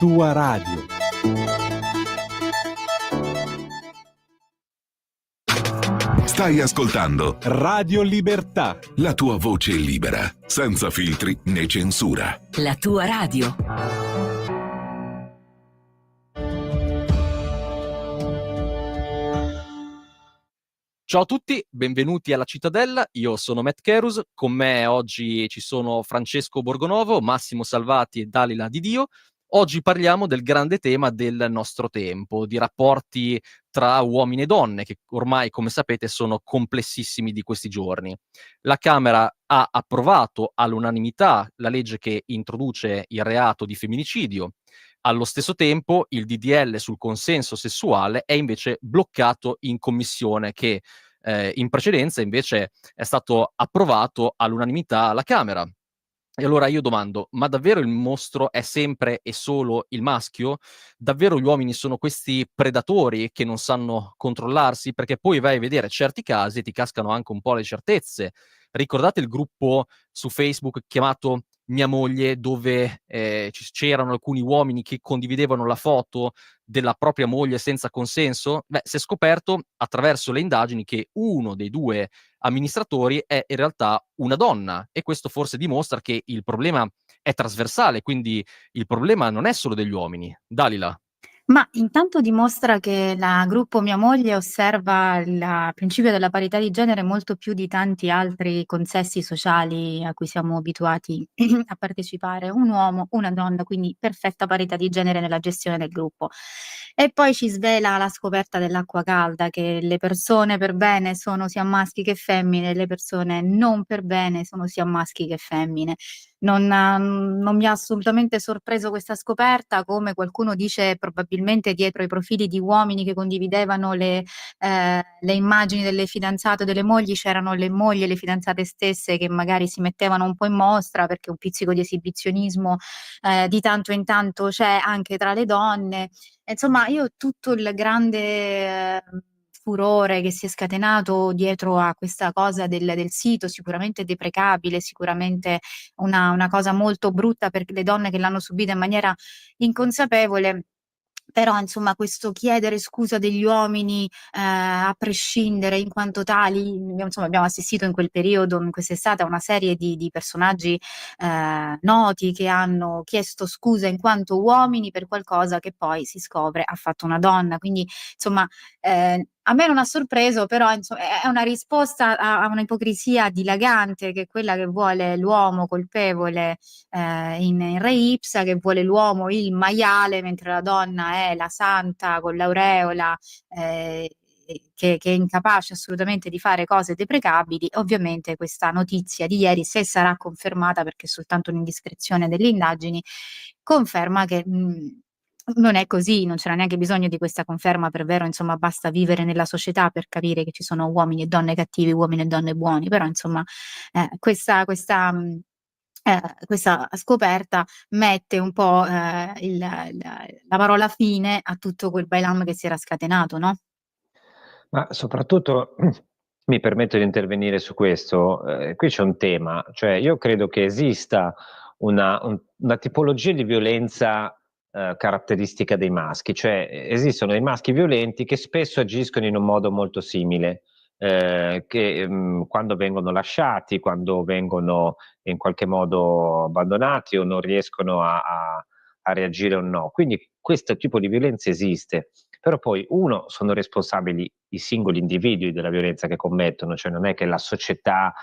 tua radio. Stai ascoltando Radio Libertà. la tua voce libera, senza filtri né censura. La tua radio. Ciao a tutti, benvenuti alla Cittadella, io sono Matt Kerus, con me oggi ci sono Francesco Borgonovo, Massimo Salvati e Dalila Di Dio. Oggi parliamo del grande tema del nostro tempo, di rapporti tra uomini e donne, che ormai, come sapete, sono complessissimi di questi giorni. La Camera ha approvato all'unanimità la legge che introduce il reato di femminicidio. Allo stesso tempo, il DDL sul consenso sessuale è invece bloccato in commissione, che in precedenza invece è stato approvato all'unanimità alla Camera. E allora io domando: ma davvero il mostro è sempre e solo il maschio? Davvero gli uomini sono questi predatori che non sanno controllarsi? Perché poi vai a vedere certi casi e ti cascano anche un po' le certezze. Ricordate il gruppo su Facebook chiamato Mia moglie, dove c'erano alcuni uomini che condividevano la foto della propria moglie senza consenso? Beh, si è scoperto attraverso le indagini che uno dei due amministratori è in realtà una donna, e questo forse dimostra che il problema è trasversale, quindi il problema non è solo degli uomini. Dalila. Ma intanto dimostra che la gruppo Mia moglie osserva il principio della parità di genere molto più di tanti altri consessi sociali a cui siamo abituati a partecipare. Un uomo, una donna, quindi perfetta parità di genere nella gestione del gruppo. E poi ci svela la scoperta dell'acqua calda, che le persone per bene sono sia maschi che femmine, e le persone non per bene sono sia maschi che femmine. Non mi ha assolutamente sorpreso questa scoperta, come qualcuno dice probabilmente dietro i profili di uomini che condividevano le immagini delle fidanzate o delle mogli, c'erano le mogli e le fidanzate stesse che magari si mettevano un po' in mostra, perché un pizzico di esibizionismo di tanto in tanto c'è anche tra le donne. Insomma, io tutto il grande furore che si è scatenato dietro a questa cosa del sito, sicuramente deprecabile, sicuramente una cosa molto brutta per le donne che l'hanno subita in maniera inconsapevole. Però insomma questo chiedere scusa degli uomini, a prescindere in quanto tali, insomma abbiamo assistito in quel periodo, in quest'estate, a una serie di personaggi noti che hanno chiesto scusa in quanto uomini per qualcosa che poi si scopre ha fatto una donna. Quindi insomma a me non ha sorpreso, però è una risposta a un'ipocrisia dilagante, che è quella che vuole l'uomo colpevole in re ipsa, che vuole l'uomo il maiale, mentre la donna è la santa con l'aureola, che è incapace assolutamente di fare cose deprecabili. Ovviamente questa notizia di ieri, se sarà confermata, perché è soltanto un'indiscrezione delle indagini, conferma che non è così, non c'era neanche bisogno di questa conferma per vero, insomma basta vivere nella società per capire che ci sono uomini e donne cattivi, uomini e donne buoni. Però insomma questa scoperta mette un po' la parola fine a tutto quel bailam che si era scatenato, no? Ma soprattutto mi permetto di intervenire su questo, qui c'è un tema, cioè io credo che esista una tipologia di violenza caratteristica dei maschi, cioè esistono dei maschi violenti che spesso agiscono in un modo molto simile, quando vengono lasciati, quando vengono in qualche modo abbandonati o non riescono a reagire o no. Quindi questo tipo di violenza esiste. Però poi, uno, sono responsabili i singoli individui della violenza che commettono, cioè non è che la società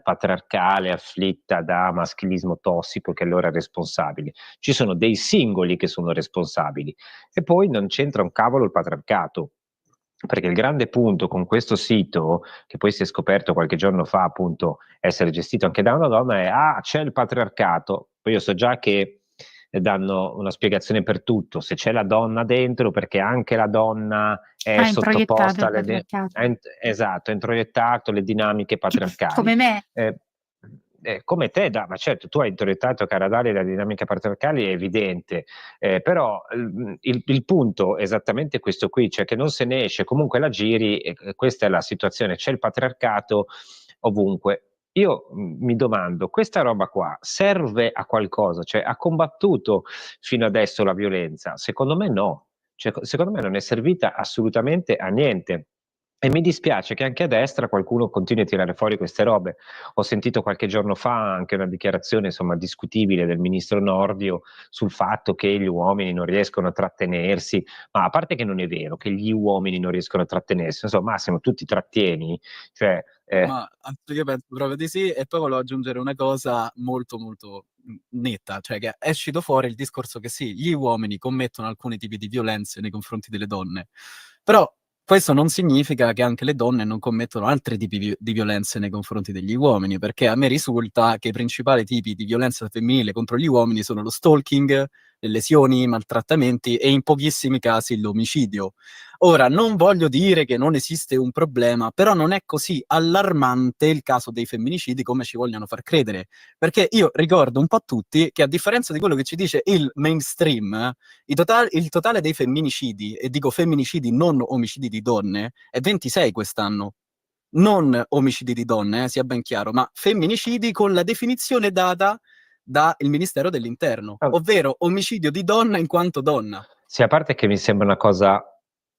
patriarcale afflitta da maschilismo tossico che allora è responsabile. Ci sono dei singoli che sono responsabili, e poi non c'entra un cavolo il patriarcato. Perché il grande punto con questo sito, che poi si è scoperto qualche giorno fa appunto essere gestito anche da una donna, è c'è il patriarcato. Poi io so già che danno una spiegazione per tutto: se c'è la donna dentro, perché anche la donna è Introiettato sottoposta il patriarcato. esatto, è introiettato le dinamiche patriarcali. Come me. Come te, ma certo, tu hai introiettato, cara Dalia, la dinamica patriarcale, è evidente, però il punto è esattamente questo qui, cioè che non se ne esce, comunque la giri, e questa è la situazione, c'è il patriarcato ovunque. io mi domando, questa roba qua serve a qualcosa? Cioè, ha combattuto fino adesso la violenza? Secondo me no. Cioè, secondo me non è servita assolutamente a niente. E mi dispiace che anche a destra qualcuno continui a tirare fuori queste robe. Ho sentito qualche giorno fa anche una dichiarazione, insomma, discutibile del ministro Nordio sul fatto che gli uomini non riescono a trattenersi, ma a parte che non è vero che gli uomini non riescono a trattenersi, insomma, Massimo, tu ti trattieni, cioè, Ma anzi, io penso proprio di sì, e poi volevo aggiungere una cosa molto molto netta, cioè che è uscito fuori il discorso che sì, gli uomini commettono alcuni tipi di violenze nei confronti delle donne, però questo non significa che anche le donne non commettono altri tipi di violenze nei confronti degli uomini, perché a me risulta che i principali tipi di violenza femminile contro gli uomini sono lo stalking, le lesioni, i maltrattamenti e in pochissimi casi l'omicidio. Ora, non voglio dire che non esiste un problema, però non è così allarmante il caso dei femminicidi come ci vogliono far credere, perché io ricordo un po' a tutti che a differenza di quello che ci dice il mainstream, il totale dei femminicidi, e dico femminicidi non omicidi di donne, è 26 quest'anno. Non omicidi di donne, sia ben chiaro, ma femminicidi con la definizione data dal Ministero dell'Interno, ovvero omicidio di donna in quanto donna. Sì, a parte che mi sembra una cosa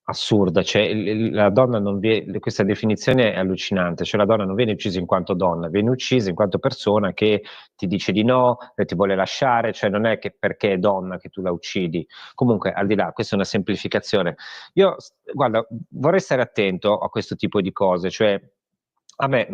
assurda, cioè la donna non viene, questa definizione è allucinante, cioè la donna non viene uccisa in quanto donna, viene uccisa in quanto persona che ti dice di no, ti vuole lasciare, cioè non è che perché è donna che tu la uccidi. Comunque, al di là, questa è una semplificazione. Io, guarda, vorrei stare attento a questo tipo di cose, cioè a me,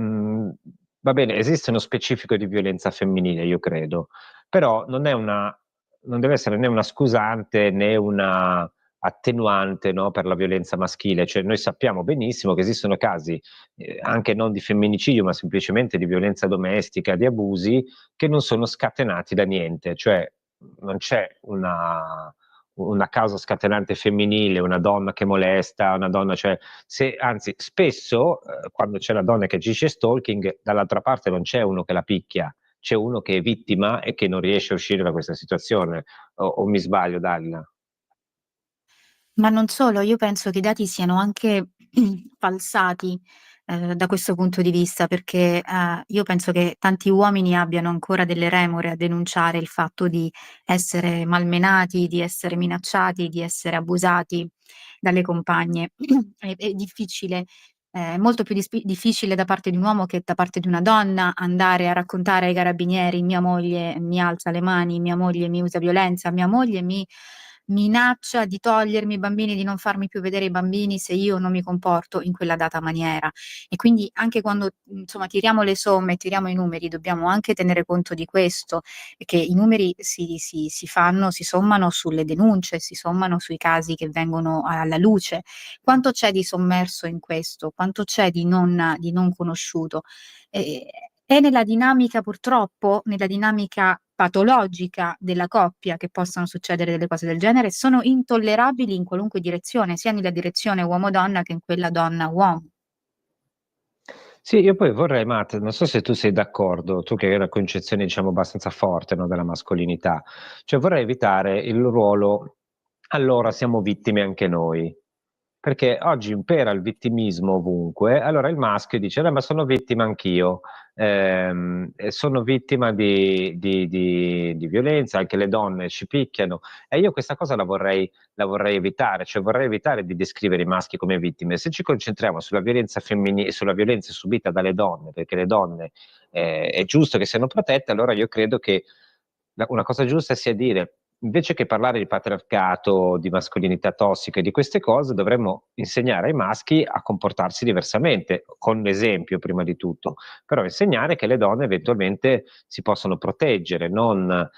va bene, esiste uno specifico di violenza femminile, io credo, però non deve essere né una scusante né una attenuante, no, per la violenza maschile. Cioè, noi sappiamo benissimo che esistono casi anche non di femminicidio, ma semplicemente di violenza domestica, di abusi, che non sono scatenati da niente. Cioè, non c'è una causa scatenante femminile, una donna che molesta, una donna, cioè, anzi, spesso quando c'è la donna che agisce stalking, dall'altra parte non c'è uno che la picchia, c'è uno che è vittima e che non riesce a uscire da questa situazione. O mi sbaglio, Dalila? Ma non solo, io penso che i dati siano anche falsati, da questo punto di vista, perché, io penso che tanti uomini abbiano ancora delle remore a denunciare il fatto di essere malmenati, di essere minacciati, di essere abusati dalle compagne. È difficile, molto più difficile da parte di un uomo che da parte di una donna andare a raccontare ai carabinieri: "Mia moglie mi alza le mani, mia moglie mi usa violenza, mia moglie mi minaccia di togliermi i bambini, di non farmi più vedere i bambini se io non mi comporto in quella data maniera". E quindi anche quando, insomma, tiriamo le somme, tiriamo i numeri, dobbiamo anche tenere conto di questo, che i numeri si fanno, si sommano sulle denunce, si sommano sui casi che vengono alla luce. Quanto c'è di sommerso in questo? Quanto c'è di non conosciuto? Ehm, è nella dinamica, purtroppo, nella dinamica patologica della coppia che possano succedere delle cose del genere, sono intollerabili in qualunque direzione, sia nella direzione uomo-donna che in quella donna-uomo. Sì, io poi vorrei, Matt, non so se tu sei d'accordo, tu che hai una concezione, diciamo, abbastanza forte, no, della mascolinità, cioè vorrei evitare il ruolo, allora siamo vittime anche noi, perché oggi impera il vittimismo ovunque, allora il maschio dice, ma sono vittima anch'io, sono vittima di violenza, anche le donne ci picchiano, e io questa cosa la vorrei evitare, cioè vorrei evitare di descrivere i maschi come vittime. Se ci concentriamo sulla violenza femminile, sulla violenza subita dalle donne, perché le donne è giusto che siano protette, allora io credo che una cosa giusta sia dire, invece che parlare di patriarcato, di mascolinità tossica e di queste cose, dovremmo insegnare ai maschi a comportarsi diversamente, con l'esempio prima di tutto, però insegnare che le donne eventualmente si possono proteggere, non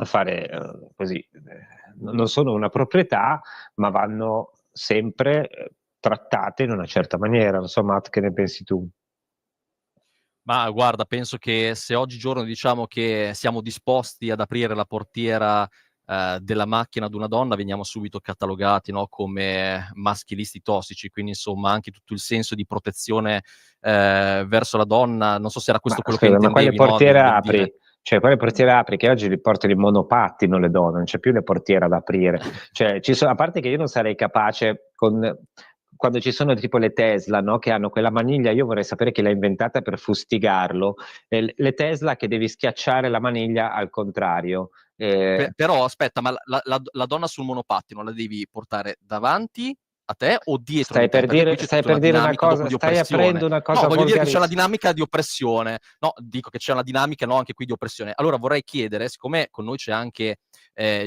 fare così, non sono una proprietà, ma vanno sempre trattate in una certa maniera. Non so, Matt, che ne pensi tu? Ma guarda, penso che se oggigiorno diciamo che siamo disposti ad aprire la portiera, della macchina ad una donna, veniamo subito catalogati, no, come maschilisti tossici. Quindi insomma anche tutto il senso di protezione, verso la donna, non so se era questo quello che Scusa, ma quale intendevi, no, portiere nel apri? dire Cioè, quale portiere apri? Che oggi li portano in monopattino le donne, non c'è più le portiere ad aprire. Cioè, a parte che io non sarei capace quando ci sono tipo le Tesla, no, che hanno quella maniglia, io vorrei sapere chi l'ha inventata per fustigarlo, le Tesla che devi schiacciare la maniglia al contrario. Però aspetta, ma la donna sul monopattino la devi portare davanti a te o dietro Stai di te? per Perché qui dire, c'è stai tutta una per dire una dinamica dopo cosa, di stai oppressione. aprendo una cosa No, voglio dire che c'è una volgarissima. dinamica di oppressione. No, dico che c'è una dinamica, no, anche qui di oppressione. Allora vorrei chiedere, siccome con noi c'è anche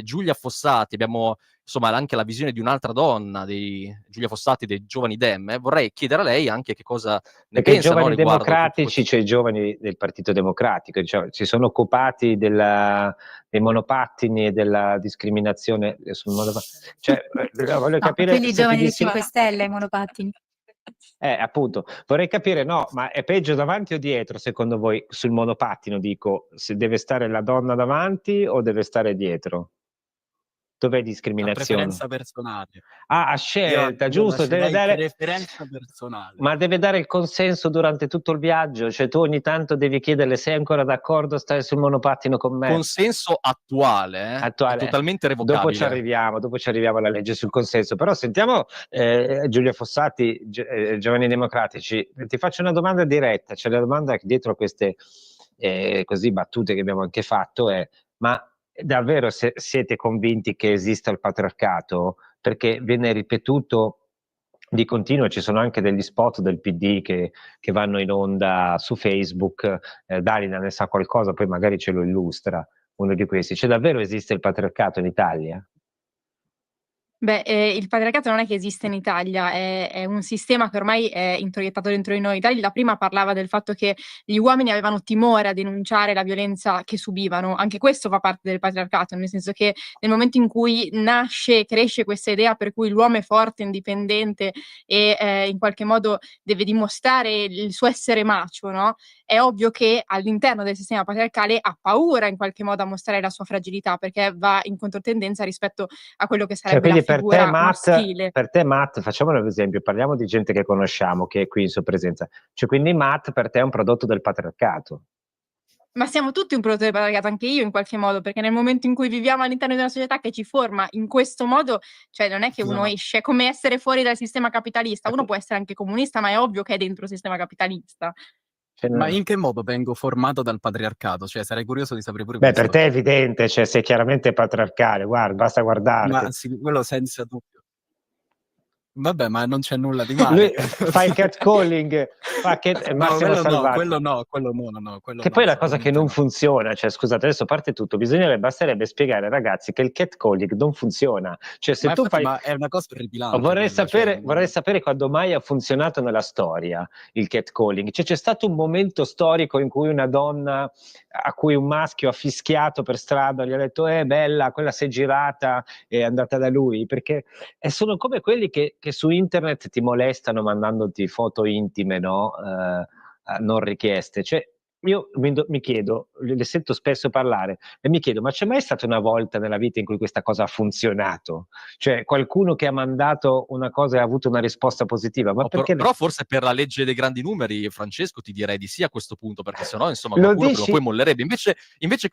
Giulia Fossati, abbiamo insomma anche la visione di un'altra donna, di Giulia Fossati, dei giovani Dem, vorrei chiedere a lei anche che cosa ne Perché i pensa, no, giovani riguardo tutto democratici, questo. cioè i giovani del Partito Democratico, cioè, si sono occupati dei monopattini e della discriminazione sul monopattino. Cioè, voglio No, capire quelli se ti giovani del 5 dissi... Stelle, i monopattini. Appunto, vorrei capire, no, ma è peggio davanti o dietro, secondo voi, sul monopattino, dico, se deve stare la donna davanti o deve stare dietro? Dov'è A discriminazione? preferenza personale. Ah, a Io scelta, io giusto, deve lascerei dare... preferenza personale. Ma deve dare il consenso durante tutto il viaggio, cioè tu ogni tanto devi chiederle sei ancora d'accordo a stare sul monopattino con me? Consenso attuale, è Attuale. totalmente Dopo ci revocabile. arriviamo alla legge sul consenso, però sentiamo Giulia Fossati, Giovani Democratici, ti faccio una domanda diretta, cioè la domanda dietro a queste così battute che abbiamo anche fatto è, ma davvero siete convinti che esista il patriarcato? Perché viene ripetuto di continuo, ci sono anche degli spot del PD che vanno in onda su Facebook, Dalila ne sa qualcosa, poi magari ce lo illustra, uno di questi. Cioè davvero esiste il patriarcato in Italia? Beh, il patriarcato non è che esiste in Italia, è un sistema che ormai è introiettato dentro di noi. Dalila prima parlava del fatto che gli uomini avevano timore a denunciare la violenza che subivano. Anche questo fa parte del patriarcato, nel senso che nel momento in cui nasce, cresce questa idea per cui l'uomo è forte, indipendente e in qualche modo deve dimostrare il suo essere macho, no? È ovvio che all'interno del sistema patriarcale ha paura in qualche modo a mostrare la sua fragilità, perché va in controtendenza rispetto a quello che Cioè, sarebbe la quindi figura maschile. per te, Matt, facciamo un esempio, parliamo di gente che conosciamo, che è qui in sua presenza. Cioè, quindi Matt per te è un prodotto del patriarcato. Ma siamo tutti un prodotto del patriarcato, anche io in qualche modo, perché nel momento in cui viviamo all'interno di una società che ci forma in questo modo, cioè non è che uno No. esce, è come essere fuori dal sistema capitalista. Uno può essere anche comunista, ma è ovvio che è dentro il sistema capitalista. Cioè, Ma in che modo vengo formato dal patriarcato? Cioè, sarei curioso di sapere pure beh, per questo. te è evidente, cioè sei chiaramente patriarcale, guarda, basta guardarti. Ma sì, quello senza dubbio. Vabbè, ma non c'è nulla di Lui male. fa il catcalling, No, Massimo Salvati. quello no, quello Che poi è la cosa che assolutamente non no. funziona, cioè scusate, adesso parte tutto, basterebbe spiegare ai ragazzi che il catcalling non funziona. Cioè se Ma tu infatti, fai... ma è una cosa orripilante Vorrei quella, cioè, sapere quando mai ha funzionato nella storia il catcalling. Cioè, c'è stato un momento storico in cui una donna a cui un maschio ha fischiato per strada, gli ha detto bella, quella si è girata e è andata da lui, perché sono come quelli che su internet ti molestano mandandoti foto intime, no? Non richieste. Cioè, io mi chiedo, le sento spesso parlare e mi chiedo, ma c'è mai stata una volta nella vita in cui questa cosa ha funzionato? Cioè qualcuno che ha mandato una cosa e ha avuto una risposta positiva, ma No, perché però forse per la legge dei grandi numeri, Francesco, ti direi di sì a questo punto, perché sennò insomma lo qualcuno prima o dici? poi mollerebbe. Invece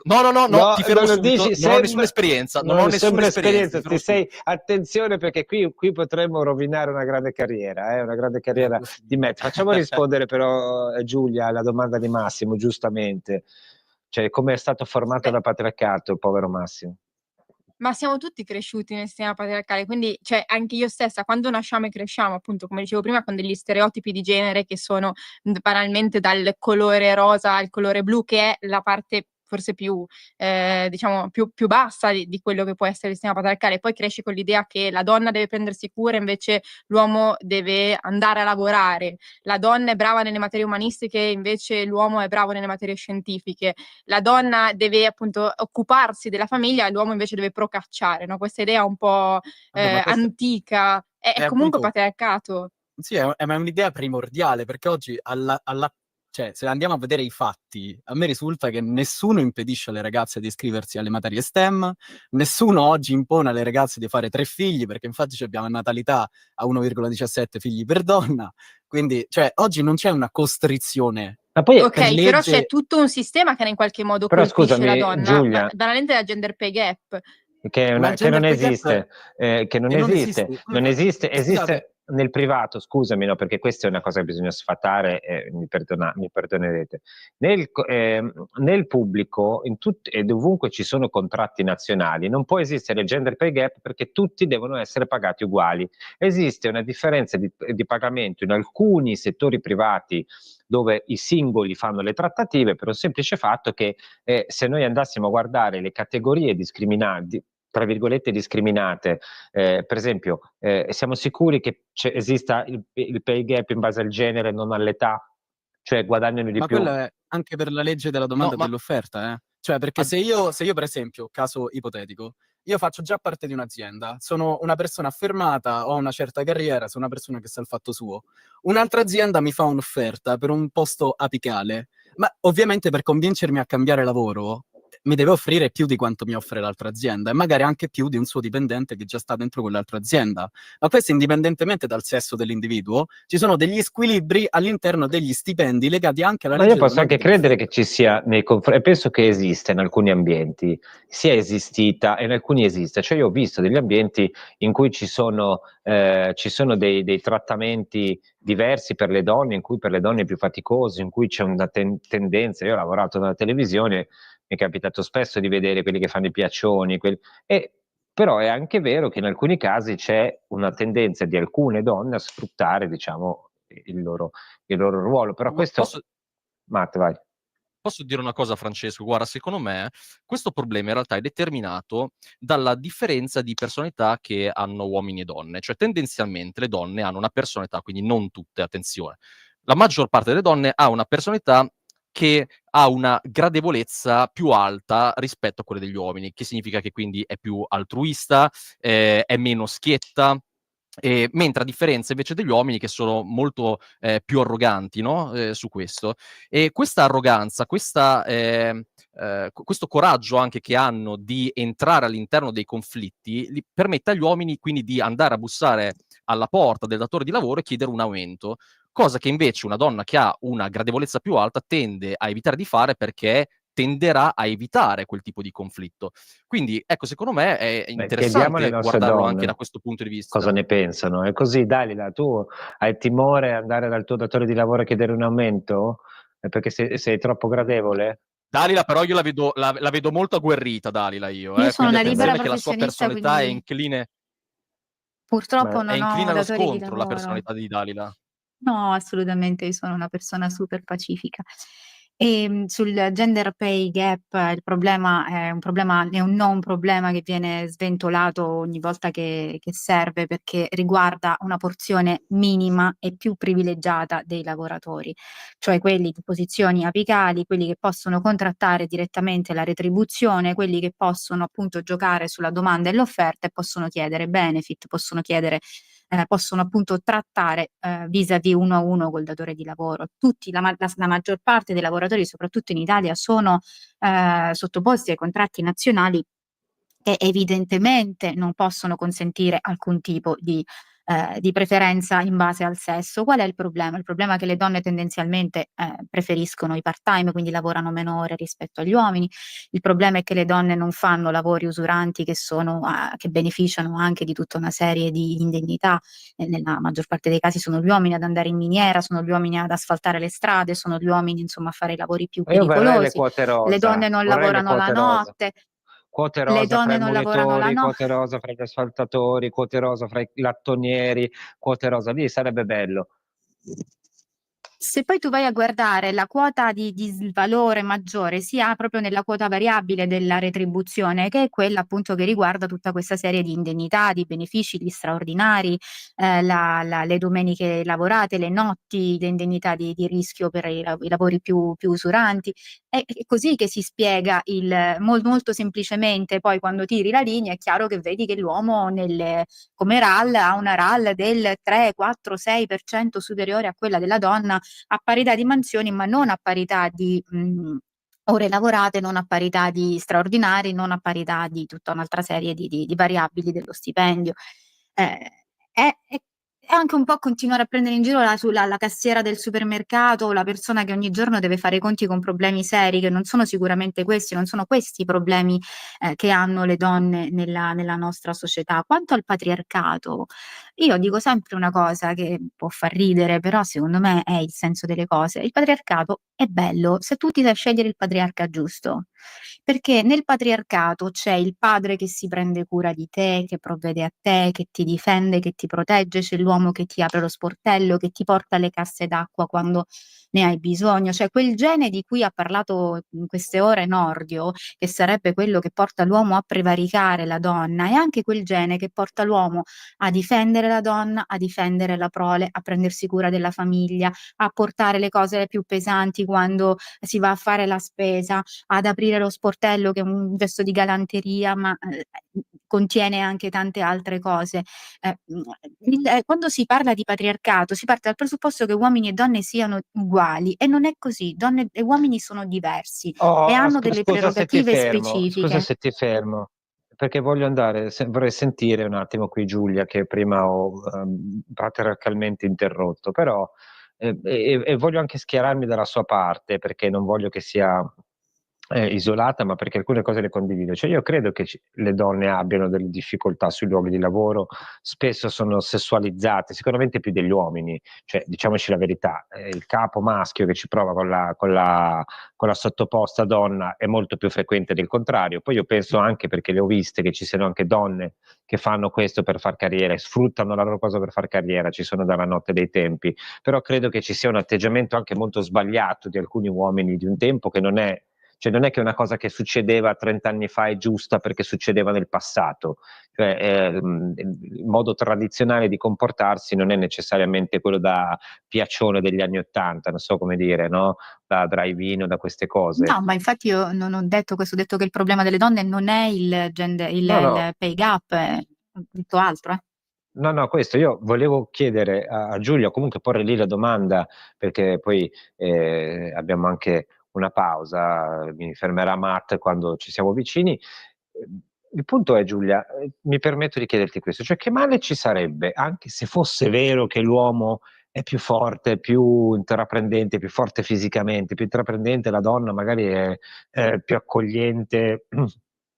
no, No, ti fermo non lo subito, dici non ho sempre, nessuna esperienza, non non ho ho nessuna sempre esperienza, esperienza, attenzione perché qui potremmo rovinare una grande carriera di Matt. Facciamo rispondere però Giulia alla domanda di Massimo, giustamente. Cioè, come è stato formato Beh, da patriarcato il povero Massimo? ma siamo tutti cresciuti nel sistema patriarcale, quindi cioè anche io stessa quando nasciamo e cresciamo, appunto, come dicevo prima, con degli stereotipi di genere che sono banalmente dal colore rosa al colore blu, che è la parte forse più diciamo più bassa di quello che può essere il sistema patriarcale. Poi cresci con l'idea che la donna deve prendersi cura, invece l'uomo deve andare a lavorare. La donna è brava nelle materie umanistiche, invece l'uomo è bravo nelle materie scientifiche. La donna deve appunto occuparsi della famiglia e l'uomo invece deve procacciare, no? Questa idea un po' Vabbè, ma questo antica, è è comunque appunto patriarcato. sì, ma è un'idea primordiale, perché oggi cioè, se andiamo a vedere i fatti, a me risulta che nessuno impedisce alle ragazze di iscriversi alle materie STEM, nessuno oggi impone alle ragazze di fare 3 figli, perché infatti abbiamo una natalità a 1,17 figli per donna, quindi cioè, oggi non c'è una costrizione Ma poi, per Okay, però c'è legge. tutto un sistema che in qualche modo però colpisce la scusami, donna, Giulia, banalmente la gender pay gap. che Ma il non gender pay gap esiste, che non non esiste. esiste, non esiste, Scusate, nel privato, scusami, no, perché questa è una cosa che bisogna sfatare, mi perdonerete. Nel pubblico, ed ovunque ci sono contratti nazionali, non può esistere gender pay gap perché tutti devono essere pagati uguali. Esiste una differenza di pagamento in alcuni settori privati dove i singoli fanno le trattative per un semplice fatto che se noi andassimo a guardare le categorie discriminanti, tra virgolette discriminate, per esempio, siamo sicuri che esista il pay gap in base al genere, non all'età? Cioè guadagnano di Ma più? quello è anche per la legge della No, domanda e ma dell'offerta, eh. Cioè, perché ad- se io per esempio, caso ipotetico, io faccio già parte di un'azienda, sono una persona affermata, ho una certa carriera, sono una persona che sa il fatto suo. Un'altra azienda mi fa un'offerta per un posto apicale, ma ovviamente per convincermi a cambiare lavoro mi deve offrire più di quanto mi offre l'altra azienda e magari anche più di un suo dipendente che già sta dentro quell'altra azienda. Ma questo indipendentemente dal sesso dell'individuo, ci sono degli squilibri all'interno degli stipendi legati anche alla Ma legge io della posso domanda anche e credere che dell'offerta. ci sia nei confronti, e penso che esista in alcuni ambienti, sia esistita e in alcuni esiste. Cioè io ho visto degli ambienti in cui ci sono dei trattamenti diversi per le donne, in cui per le donne è più faticoso, in cui c'è una tendenza. Io ho lavorato nella televisione, mi è capitato spesso di vedere quelli che fanno i piaccioni, però è anche vero che in alcuni casi c'è una tendenza di alcune donne a sfruttare, diciamo, il loro ruolo. Però questo... posso, Matt, vai. Posso dire una cosa, Francesco? Guarda, secondo me questo problema in realtà è determinato dalla differenza di personalità che hanno uomini e donne. Cioè, tendenzialmente le donne hanno una personalità, quindi non tutte, attenzione. La maggior parte delle donne ha una personalità che ha una gradevolezza più alta rispetto a quelle degli uomini, che significa che quindi è più altruista, è meno schietta, mentre a differenza invece degli uomini che sono molto più arroganti, no? Su questo. E questa arroganza, questo coraggio anche che hanno di entrare all'interno dei conflitti, permette agli uomini quindi di andare a bussare alla porta del datore di lavoro e chiedere un aumento, cosa che invece una donna che ha una gradevolezza più alta tende a evitare di fare perché tenderà a evitare quel tipo di conflitto. Quindi, ecco, secondo me è Beh, chiediamo alle interessante nostre guardarlo anche da donne questo punto di cosa vista. ne pensano. È così, Dalila, tu hai timore ad andare dal tuo datore di lavoro a chiedere un aumento? Perché sei troppo gradevole? Dalila però io la vedo molto agguerrita, Dalila io, Io sono quindi una libera attenzione che la sua professionista, personalità quindi Ma purtroppo è non ho incline allo datori di scontro, la lavoro. personalità di Dalila. No, assolutamente, io sono una persona super pacifica. Sul gender pay gap il problema è un problema che viene sventolato ogni volta che serve, perché riguarda una porzione minima e più privilegiata dei lavoratori, cioè quelli di posizioni apicali, quelli che possono contrattare direttamente la retribuzione, quelli che possono appunto giocare sulla domanda e l'offerta e possono chiedere benefit, possono appunto trattare vis-à-vis uno a uno col datore di lavoro. La maggior parte dei lavoratori, soprattutto in Italia, sono sottoposti ai contratti nazionali che evidentemente non possono consentire alcun tipo di preferenza in base al sesso. Qual è il problema? Il problema è che le donne tendenzialmente preferiscono i part-time, quindi lavorano meno ore rispetto agli uomini. Il problema è che le donne non fanno lavori usuranti che beneficiano anche di tutta una serie di indennità. Nella maggior parte dei casi sono gli uomini ad andare in miniera, sono gli uomini ad asfaltare le strade, sono gli uomini insomma a fare i lavori più Io vorrei le pericolosi. quote Le donne rosa, non vorrei le lavorano la quote rosa. notte. Quote Le rosa fra donne i non lavorano la monitori, notte. quote rosa fra gli asfaltatori, quote rosa fra i lattonieri, quote rosa lì sarebbe bello. Se poi tu vai a guardare la quota di valore maggiore si ha proprio nella quota variabile della retribuzione, che è quella appunto che riguarda tutta questa serie di indennità, di benefici, di straordinari, le domeniche lavorate, le notti, le indennità di rischio per i lavori più usuranti. È così che si spiega molto semplicemente. Poi quando tiri la linea è chiaro che vedi che l'uomo come RAL ha una RAL del 3, 4, 6% superiore a quella della donna, a parità di mansioni, ma non a parità di ore lavorate, non a parità di straordinari, non a parità di tutta un'altra serie di variabili dello stipendio. È anche un po' continuare a prendere in giro la cassiera del supermercato, la persona che ogni giorno deve fare i conti con problemi seri, che non sono sicuramente questi, non sono questi i problemi che hanno le donne nella nostra società. Quanto al patriarcato, Io dico sempre una cosa che può far ridere, però secondo me è il senso delle cose. Il patriarcato è bello se tu ti sai scegliere il patriarca giusto, perché nel patriarcato c'è il padre che si prende cura di te, che provvede a te, che ti difende, che ti protegge, c'è l'uomo che ti apre lo sportello, che ti porta le casse d'acqua quando ne hai bisogno, cioè quel gene di cui ha parlato in queste ore Nordio, che sarebbe quello che porta l'uomo a prevaricare la donna, è anche quel gene che porta l'uomo a difendere la donna, a difendere la prole, a prendersi cura della famiglia, a portare le cose più pesanti quando si va a fare la spesa, ad aprire lo sportello che è un gesto di galanteria, ma contiene anche tante altre cose. Quando si parla di patriarcato si parte dal presupposto che uomini e donne siano uguali e non è così, donne e uomini sono diversi e hanno delle Scusa se ti prerogative fermo, scusa specifiche. se ti fermo, perché voglio andare, vorrei sentire un attimo qui Giulia che prima ho patriarcalmente interrotto, però e voglio anche schierarmi dalla sua parte perché non voglio che sia isolata, ma perché alcune cose le condivido. Cioè io credo che le donne abbiano delle difficoltà sui luoghi di lavoro, spesso sono sessualizzate, sicuramente più degli uomini, cioè diciamoci la verità, il capo maschio che ci prova con la sottoposta donna è molto più frequente del contrario. Poi io penso anche, perché le ho viste, che ci siano anche donne che fanno questo per far carriera, sfruttano la loro cosa per far carriera, ci sono dalla notte dei tempi, però credo che ci sia un atteggiamento anche molto sbagliato di alcuni uomini di un tempo che non è, cioè non è che una cosa che succedeva 30 anni fa è giusta perché succedeva nel passato, cioè il modo tradizionale di comportarsi non è necessariamente quello da piaccione degli anni Ottanta, non so come dire, no? Da drive-in o da queste cose. No, ma infatti io non ho detto questo, ho detto che il problema delle donne non è il gender, No, il pay gap, è tutto altro. No, questo io volevo chiedere a Giulia, comunque porre lì la domanda, perché poi abbiamo anche una pausa, mi fermerà Matt quando ci siamo vicini. Il punto è, Giulia, mi permetto di chiederti questo, cioè che male ci sarebbe, anche se fosse vero che l'uomo è più forte, più intraprendente, più forte fisicamente, più intraprendente, la donna magari è più accogliente,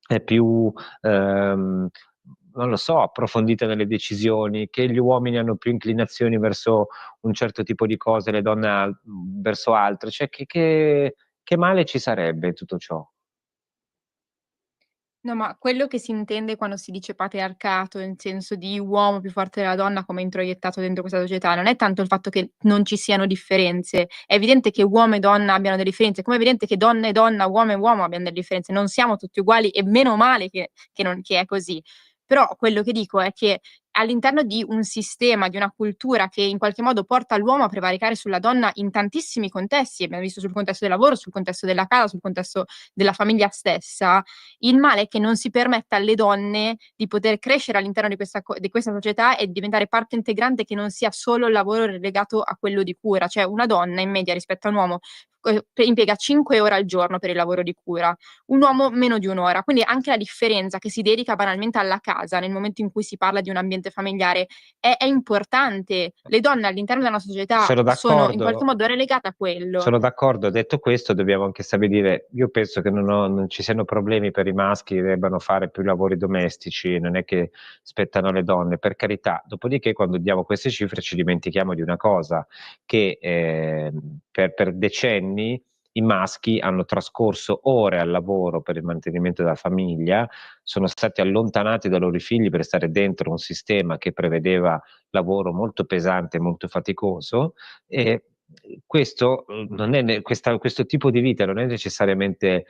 è più non lo so, approfondita nelle decisioni, che gli uomini hanno più inclinazioni verso un certo tipo di cose, le donne verso altre, cioè che male ci sarebbe in tutto ciò? No, ma quello che si intende quando si dice patriarcato, in senso di uomo più forte della donna, come introiettato dentro questa società, non è tanto il fatto che non ci siano differenze. È evidente che uomo e donna abbiano delle differenze, come è evidente che donna e donna, uomo e uomo abbiano delle differenze. Non siamo tutti uguali e meno male che è così. Però quello che dico è che all'interno di un sistema, di una cultura che in qualche modo porta l'uomo a prevaricare sulla donna in tantissimi contesti, abbiamo visto sul contesto del lavoro, sul contesto della casa, sul contesto della famiglia stessa, il male è che non si permetta alle donne di poter crescere all'interno di questa società e diventare parte integrante che non sia solo il lavoro relegato a quello di cura. Cioè una donna in media rispetto a un uomo impiega 5 ore al giorno per il lavoro di cura, un uomo meno di 1 ora. Quindi anche la differenza che si dedica banalmente alla casa nel momento in cui si parla di un ambiente familiare è importante. Le donne all'interno della nostra società Sono sono in qualche d'accordo. modo relegate a quello. Sono d'accordo, detto questo dobbiamo anche stabilire, io penso che non ci siano problemi per i maschi che debbano fare più lavori domestici, non è che spettano alle donne, per carità. Dopodiché quando diamo queste cifre ci dimentichiamo di una cosa, che per decenni i maschi hanno trascorso ore al lavoro per il mantenimento della famiglia, sono stati allontanati dai loro figli per stare dentro un sistema che prevedeva lavoro molto pesante e molto faticoso, e questo non è questo tipo di vita non è necessariamente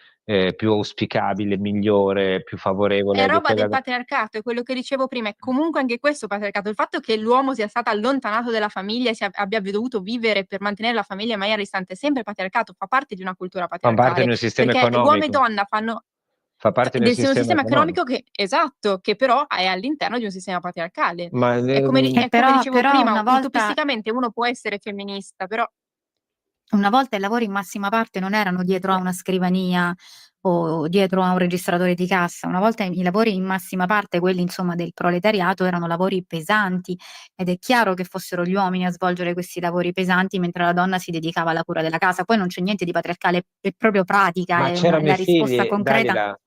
più auspicabile, migliore, più favorevole È di roba del quella. patriarcato, è quello che dicevo prima, è comunque anche questo patriarcato. Il fatto che l'uomo sia stato allontanato dalla famiglia e abbia dovuto vivere per mantenere la famiglia in maniera distante è sempre patriarcato, fa parte di una cultura Fa parte di patriarcale, un sistema perché uomo e economico, donna fanno fa parte di un del un sistema sistema economico. economico che esatto, che però è all'interno di un sistema patriarcale. Ma È come Però, dicevo prima, una volta utopisticamente uno può essere femminista, però i lavori in massima parte non erano dietro a una scrivania o dietro a un registratore di cassa. Una volta i lavori in massima parte, quelli insomma del proletariato, erano lavori pesanti ed è chiaro che fossero gli uomini a svolgere questi lavori pesanti mentre la donna si dedicava alla cura della casa. Poi non c'è niente di patriarcale, è proprio pratica, Ma è c'erano la i risposta figli, concreta. Dalila,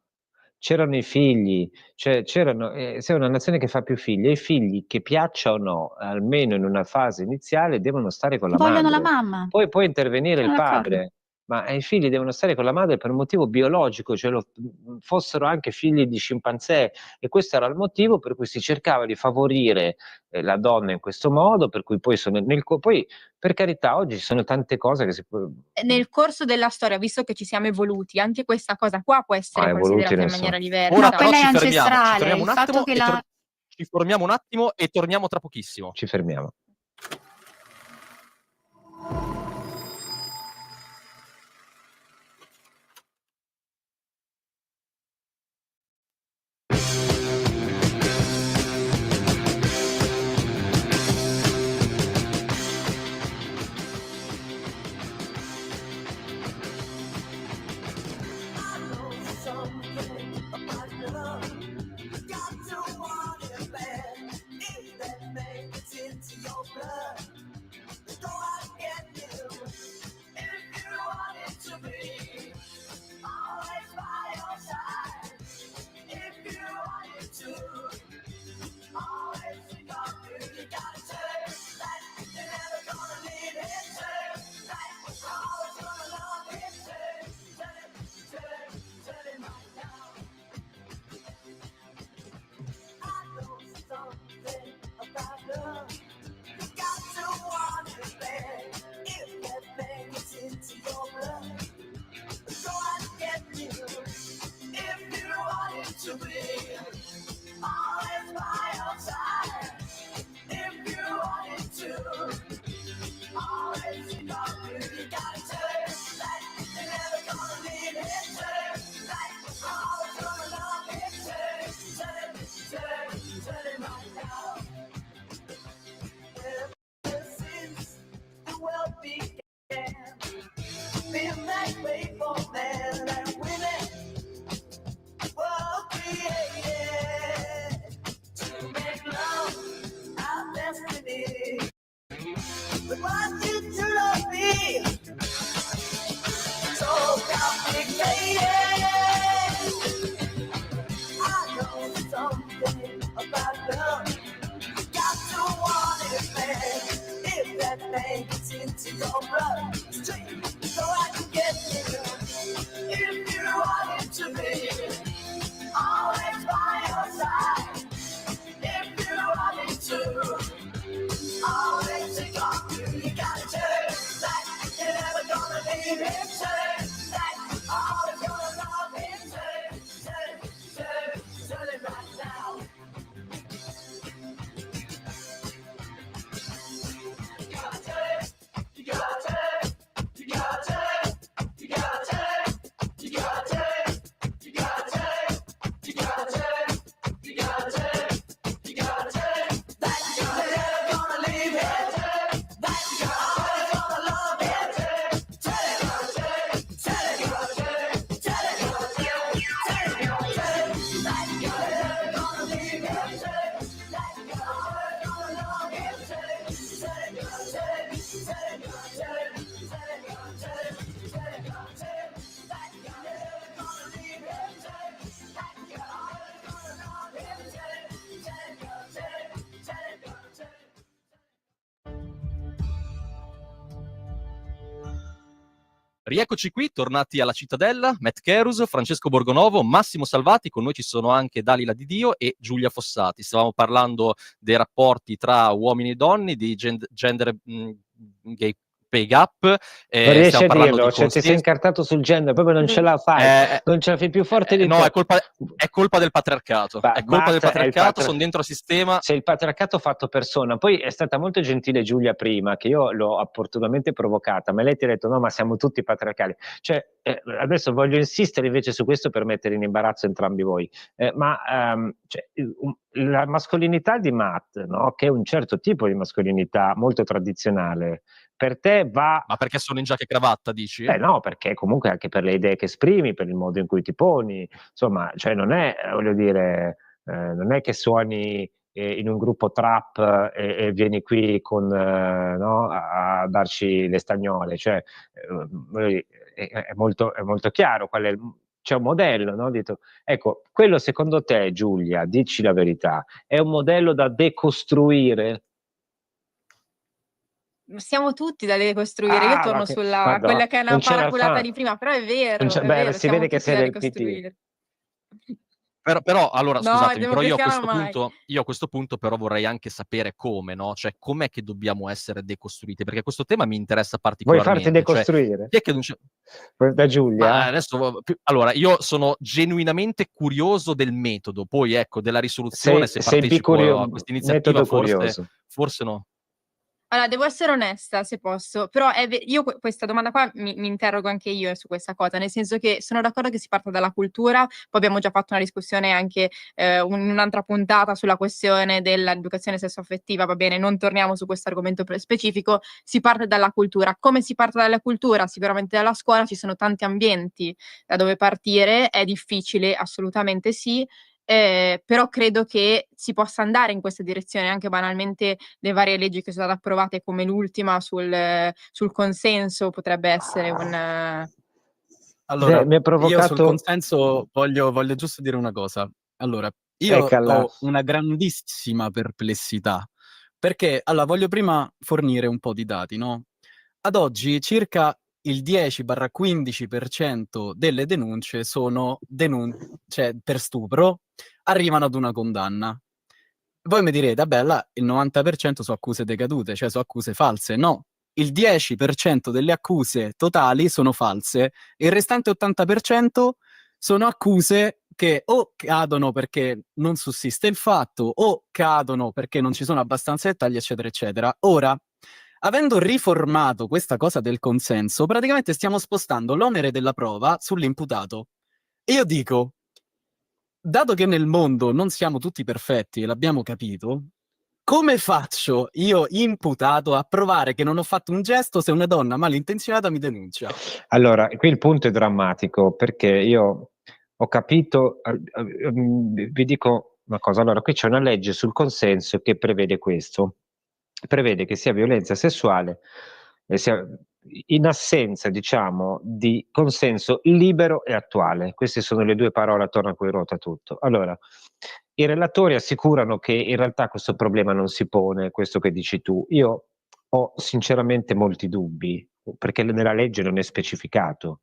c'erano i figli, cioè c'erano, se è una nazione che fa più figli, e i figli, che piaccia o no, almeno in una fase iniziale, devono stare con la Vogliono la madre. mamma. Poi può intervenire il Sono d'accordo. padre, ma i figli devono stare con la madre per un motivo biologico, cioè fossero anche figli di scimpanzé, e questo era il motivo per cui si cercava di favorire la donna in questo modo, per cui poi poi, per carità, oggi ci sono tante cose che si può... Nel corso della storia, visto che ci siamo evoluti, anche questa cosa qua può essere evoluti considerata ne in so. maniera diversa. Ora Ma però quella è ci fermiamo ancestrale, un il fatto attimo che e la ci fermiamo un attimo e torniamo tra pochissimo. Ci fermiamo. Rieccoci qui, tornati alla Cittadella, Matt Kerus, Francesco Borgonovo, Massimo Salvati, con noi ci sono anche Dalila Di Dio e Giulia Fossati. Stavamo parlando dei rapporti tra uomini e donne, di gender gay pay gap, Non riesci stiamo a parlando dirlo, di cioè ti sei incartato sul gender, proprio non ce la fai, non ce la fai più forte di no, te. è colpa del patriarcato. È colpa del patriarcato, sono dentro al sistema. C'è il patriarcato fatto persona. Poi è stata molto gentile Giulia prima, che io l'ho opportunamente provocata, ma lei ti ha detto no, ma siamo tutti patriarcali. Cioè, adesso voglio insistere invece su questo per mettere in imbarazzo entrambi voi. Cioè, la mascolinità di Matt, no? Che è un certo tipo di mascolinità molto tradizionale, per te va... Ma perché sono in giacca e cravatta, dici? no, perché comunque anche per le idee che esprimi, per il modo in cui ti poni, insomma, cioè non è, voglio dire, non è che suoni in un gruppo trap e vieni qui con, no, a darci le stagnole, cioè, voglio dire, è molto chiaro qual è c'è un modello, no? Ecco, quello secondo te, Giulia, dici la verità, è un modello da decostruire? Siamo tutti da decostruire. Io torno sulla Madonna, quella che è non una c'era il paraculata fan. di prima, però è Beh, vero, si siamo vede che tutti sei da del PD. decostruire. Però allora No, scusatemi, però democrazia mai. io a questo punto però vorrei anche sapere come, no? Cioè com'è che dobbiamo essere decostruiti? Perché questo tema mi interessa Vuoi farti particolarmente. Cioè, decostruire? chi è che non c'è... Da Ma Giulia? adesso, allora, io sono genuinamente curioso del metodo, poi ecco, della risoluzione, se Sei partecipo a questa iniziativa, metodo curioso. forse no. Allora, devo essere onesta, se posso, però io questa domanda qua mi interrogo anche io su questa cosa, nel senso che sono d'accordo che si parta dalla cultura, poi abbiamo già fatto una discussione anche un'altra puntata sulla questione dell'educazione sessuaffettiva, va bene, non torniamo su questo argomento specifico, si parte dalla cultura. Come si parte dalla cultura? Sicuramente dalla scuola, ci sono tanti ambienti da dove partire, è difficile, assolutamente sì. Però credo che si possa andare in questa direzione, anche banalmente le varie leggi che sono state approvate, come l'ultima sul consenso, potrebbe essere Allora, Mi ha io sul provocato... consenso voglio giusto dire una cosa. Allora, io Eccola. ho una grandissima perplessità, perché allora voglio prima fornire un po' di dati, no? Ad oggi circa il 10-15% delle denunce sono cioè per stupro, arrivano ad una condanna. Voi mi direte, vabbè, là il 90% sono accuse decadute, cioè sono accuse false. No, il 10% delle accuse totali sono false e il restante 80% sono accuse che o cadono perché non sussiste il fatto o cadono perché non ci sono abbastanza dettagli, eccetera, eccetera. Ora, avendo riformato questa cosa del consenso, praticamente stiamo spostando l'onere della prova sull'imputato. E io dico, dato che nel mondo non siamo tutti perfetti e l'abbiamo capito, come faccio io, imputato, a provare che non ho fatto un gesto se una donna malintenzionata mi denuncia? Allora, qui il punto è drammatico, perché io ho capito, vi dico una cosa, allora qui c'è una legge sul consenso che prevede questo, prevede che sia violenza sessuale, sia in assenza, diciamo, di consenso libero e attuale. Queste sono le due parole attorno a cui ruota tutto. Allora, i relatori assicurano che in realtà questo problema non si pone, questo che dici tu. Io ho sinceramente molti dubbi, perché nella legge non è specificato.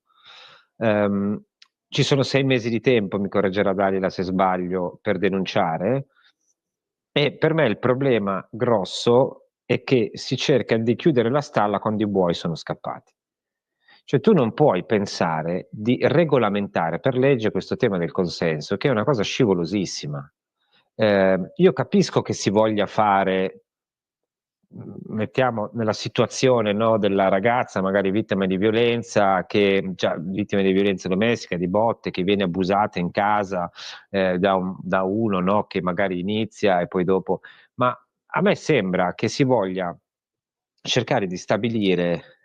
Ci sono 6 mesi di tempo, mi correggerà Dalila se sbaglio, per denunciare, e per me il problema grosso è che si cerca di chiudere la stalla quando i buoi sono scappati. Cioè tu non puoi pensare di regolamentare per legge questo tema del consenso, che è una cosa scivolosissima. Io capisco che si voglia fare, mettiamo nella situazione, no, della ragazza magari vittima di violenza, vittima di violenza domestica, di botte, che viene abusata in casa da uno, no, che magari inizia e poi dopo, ma a me sembra che si voglia cercare di stabilire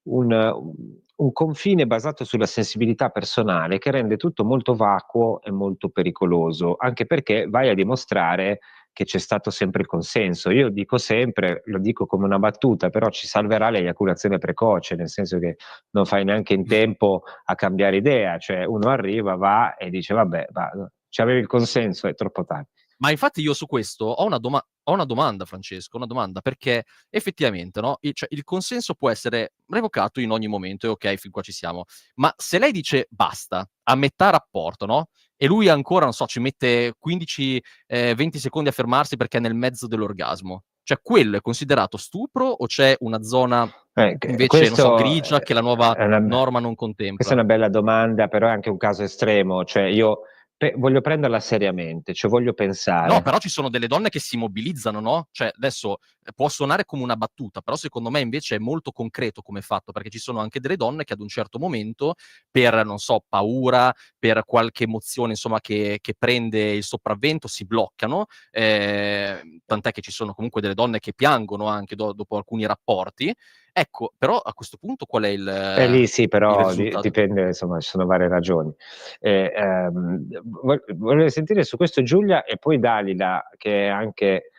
un confine basato sulla sensibilità personale che rende tutto molto vacuo e molto pericoloso, anche perché vai a dimostrare che c'è stato sempre il consenso. Io dico sempre, lo dico come una battuta, però ci salverà l'eiaculazione precoce, nel senso che non fai neanche in tempo a cambiare idea, cioè uno arriva, va e dice vabbè, c'avevi il consenso, è troppo tardi. Ma infatti io su questo ho una domanda, Francesco, una domanda, perché effettivamente, no, cioè, il consenso può essere revocato in ogni momento e ok, fin qua ci siamo. Ma se lei dice basta, a metà rapporto, no? E lui ancora, non so, ci mette 15-20 secondi a fermarsi perché è nel mezzo dell'orgasmo. Cioè, quello è considerato stupro o c'è una zona invece, non so, grigia che la nuova norma non contempla? Questa è una bella domanda, però è anche un caso estremo. Cioè io voglio prenderla seriamente, cioè voglio pensare. No, però ci sono delle donne che si mobilizzano, no? Cioè, adesso può suonare come una battuta, però secondo me invece è molto concreto come fatto, perché ci sono anche delle donne che ad un certo momento, per, non so, paura, per qualche emozione, insomma, che prende il sopravvento, si bloccano, tant'è che ci sono comunque delle donne che piangono anche dopo alcuni rapporti. Ecco, però a questo punto qual è il lì sì, però risultato? dipende, insomma, ci sono varie ragioni. Volevo sentire su questo Giulia e poi Dalila, che è anche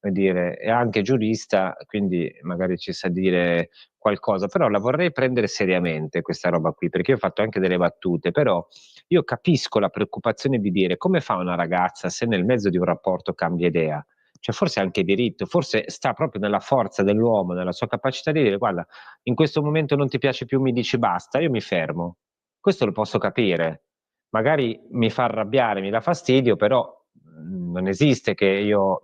come dire, è anche giurista, quindi magari ci sa dire qualcosa, però la vorrei prendere seriamente questa roba qui, perché io ho fatto anche delle battute, però io capisco la preoccupazione di dire come fa una ragazza se nel mezzo di un rapporto cambia idea? Cioè forse ha anche diritto, forse sta proprio nella forza dell'uomo, nella sua capacità di dire guarda, in questo momento non ti piace più, mi dici basta, io mi fermo. Questo lo posso capire. Magari mi fa arrabbiare, mi dà fastidio, però non esiste che io,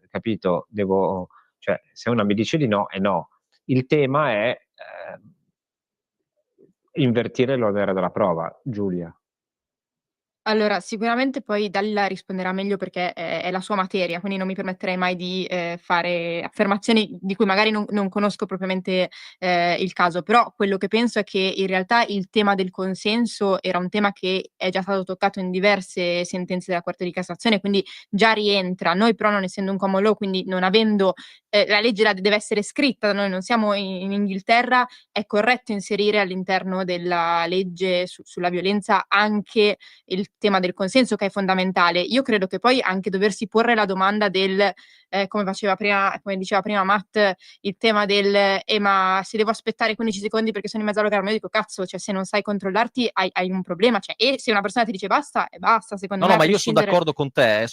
capito, devo, cioè se una mi dice di no, è no. Il tema è invertire l'onere della prova, Giulia. Allora, sicuramente poi Dalila risponderà meglio perché è la sua materia, quindi non mi permetterei mai di, fare affermazioni di cui magari non conosco propriamente, il caso. Però quello che penso è che in realtà il tema del consenso era un tema che è già stato toccato in diverse sentenze della Corte di Cassazione, quindi già rientra. Noi però non essendo un common law, quindi non avendo la legge deve essere scritta, noi non siamo in Inghilterra, è corretto inserire all'interno della legge sulla violenza anche il tema del consenso che è fondamentale. Io credo che poi anche doversi porre la domanda del, come diceva prima Matt, il tema del: ma se devo aspettare 15 secondi perché sono in mezzo all'orgasmo", io dico: "Cazzo, cioè se non sai controllarti hai un problema", cioè, e se una persona ti dice basta, e basta, secondo No, me, no, a ma io son prescindere.